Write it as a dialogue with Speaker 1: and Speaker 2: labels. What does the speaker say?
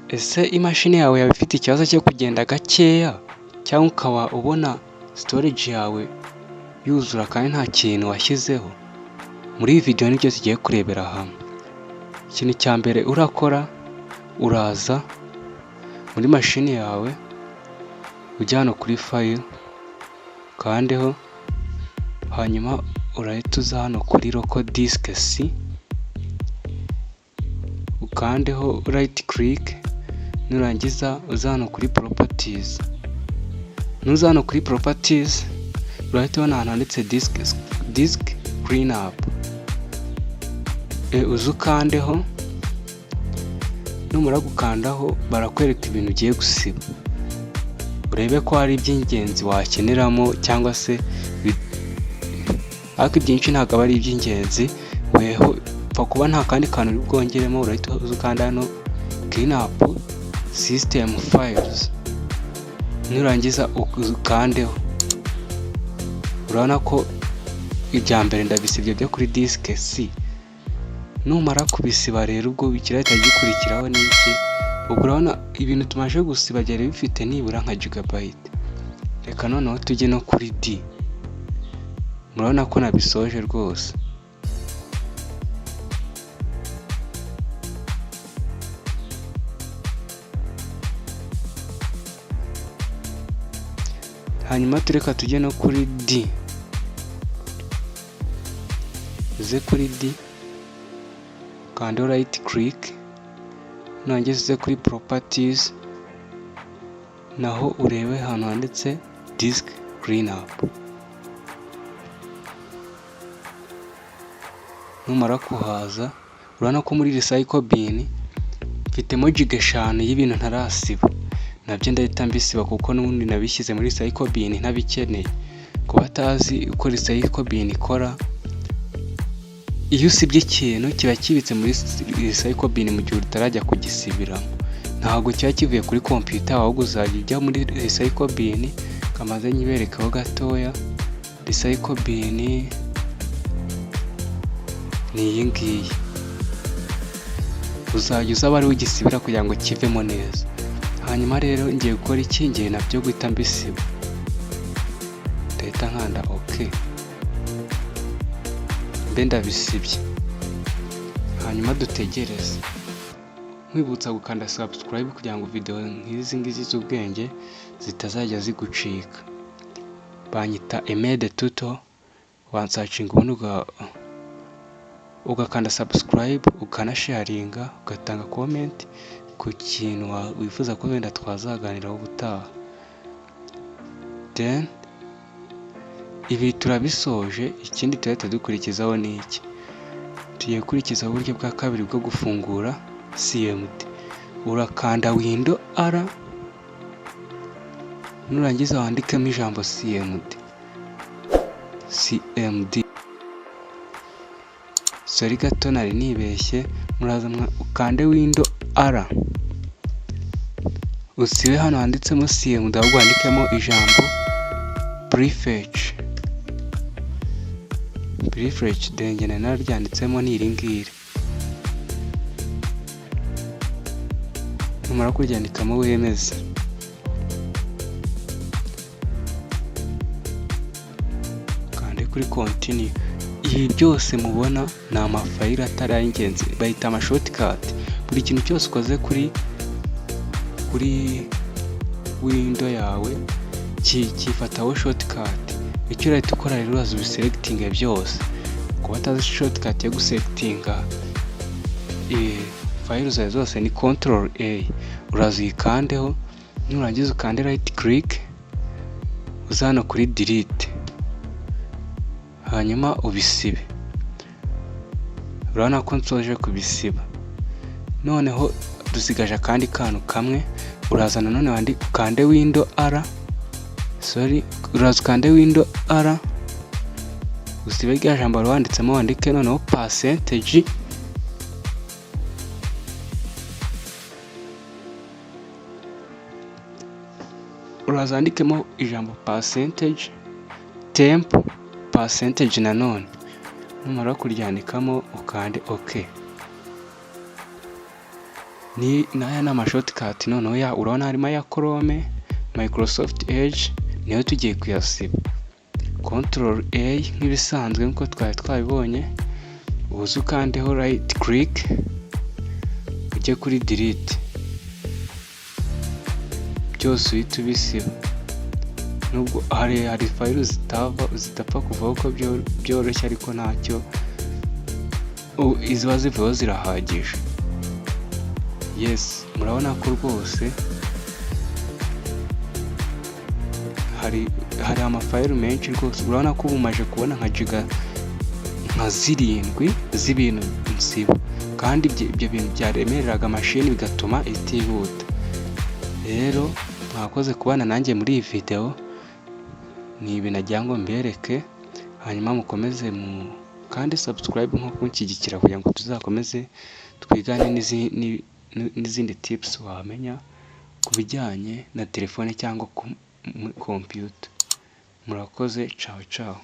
Speaker 1: Ese imashini yawe yaba ifite ikibazo cyo kugenda gakeya cyangwa ukaba ubona storage yawe yuzura kandi nta kintu washyizeho? Muri iyi video nibyo tugiye kurebera hamwe. Ikintu cya mbere urakora, uraza muri mashini yawe, ujya hano kuri file, ukandeho, hanyuma urahita uza hano kuri local disk C, ukandeho right click, nurangiza uza hano kuri properties. Nuza hano kuri properties, urahita ubona ahantu handitse disk cleanup. Uza ukandeho, numara gukandaho barakwereka ibintu ugiye gusiba. Urebe ko hari iby'ingenzi wakeneramo cyangwa se ariko ibyinshi ntabwo aba ari iby'ingenzi, weho pfa kuba nta kandi kantu uri bwongeremo. Urahita uza ukanda hano clean up system files, nurangiza ukandeho. Urabona ko ibya mbere ndabisibye byo kuri disk C. Numara kubisiba rero ubwo ikirahita gikurikiraho n'iki, ubwo urabona ibintu tumaje gusiba byari bifite nibura nka gigabyte. Reka noneho tujye no kuri D. Murabona ko nabisoje rwose. Hanyuma tureka tujye no kuri D. Uze kuri D, ukanda right click, nurangiza uze kuri properties, naho urebe ahantu handitse disk cleanup. Numara kuhaza, urabona ko muri recycle bin mfitemo giga 5 y'ibintu ntarasiba. Nabyo ndahita mbisiba kuko n'ubundi nabishyize muri recycle bin ntabikeneye. Kuba atazi uko recycle bin ikora, iyo usibye ikintu kiba kibitse muri recycle bin mu gihe utarajya kugisibiramo. Ntabwo kiba kivuye kuri computer, ahubwo uzajya ujya muri recycle bin. Kamaze nyiberekaho gatoya. Recycle bin ni iyi ngiyi. Uzajya uzaba ari ugisibira kugira ngo kivemo neza. Hanyuma rero ngiye gukora iki? Ngiye nabyo guhita mbisiba. Ndahita nkanda OK. Mbe ndabisibye. Hanyuma dutegereze. Nkwibutsa gukanda subscribe kugira ngo video nk'izi ngizi z'ubwenge zitazajya zigucika. Banyita Emede Tuto. Wansearching ubundi ugakanda subscribe, ukanasharinga, ugatanga comment ku kintu wifuza ko wenda twazaganiraho ubutaha. Then ibi turabisoje. Ikindi tuhita dukurikizaho ni iki? Tugiye gukurikizaho uburyo bwa kabiri bwo gufungura CMD. Urakanda window R, nurangiza wandikemo ijambo CMD. Sorry gato nari nibeshye. Muraza ukande window R, usibe hano handitsemo CMD, ahubwo wandikemo ijambo prefetch. Dengene naryanditsemo ni iri ngiri. Numara kuryandikamo wemeze. Kande kuri continue. Ibi byose mubona ni amafayili atari ay'ingenzi, bayita ama shortcut. Buri kintu cyose ukoze kuri window yawe kifataho shortcut. Icyo urahita ukora rero uraza ubiselectinge byose. Kuba utazi shortcut yo guselectinga file zawe zose ni Ctrl A. Uraza uyikandeho, nurangiza ukande right click, uza hano kuri delete, hanyuma ubisibe. Urabona ko nsoje kubisiba. Noneho dusigaje akandi kantu kamwe. Uraza nanone ukande window R. Uraza ukande window R, usibe rya jambo wanditsemo, wandike noneho percentage. Uraza wandikemo ijambo percentage temp percentage nanone. Numara kuryandikamo ukande OK. n'aya ni amashortcut noneho urabona harimo aya Chrome, Microsoft Edge niyo tugiye kuyasiba. Control A nk'ibisanzwe nk'uko twari twabibonye, ubuze ukandeho right click ujye kuri delete, byose uhita ubisiba. Nubwo hari fayilo zitapfa kuvaho uko byoroshye, ariko ntacyo, iziba zivaho zirahagije. Yes, murabona ko rwose hari amafayilo menshi rwose. Urabona ko ubu maje kubona nka giga nka 7 z'ibintu nsiba, kandi ibyo bintu byaremereraga mashini bigatuma itihuta. Rero mwakoze kubana nanjye muri iyi video, ni ibi nagira ngo mbereke, hanyuma mukomeze kandi subscribe nko kunshyigikira kugira ngo tuzakomeze twigane n'izindi tips wamenya ku bijyanye na telefone cyangwa computer. Murakoze, ciao ciao.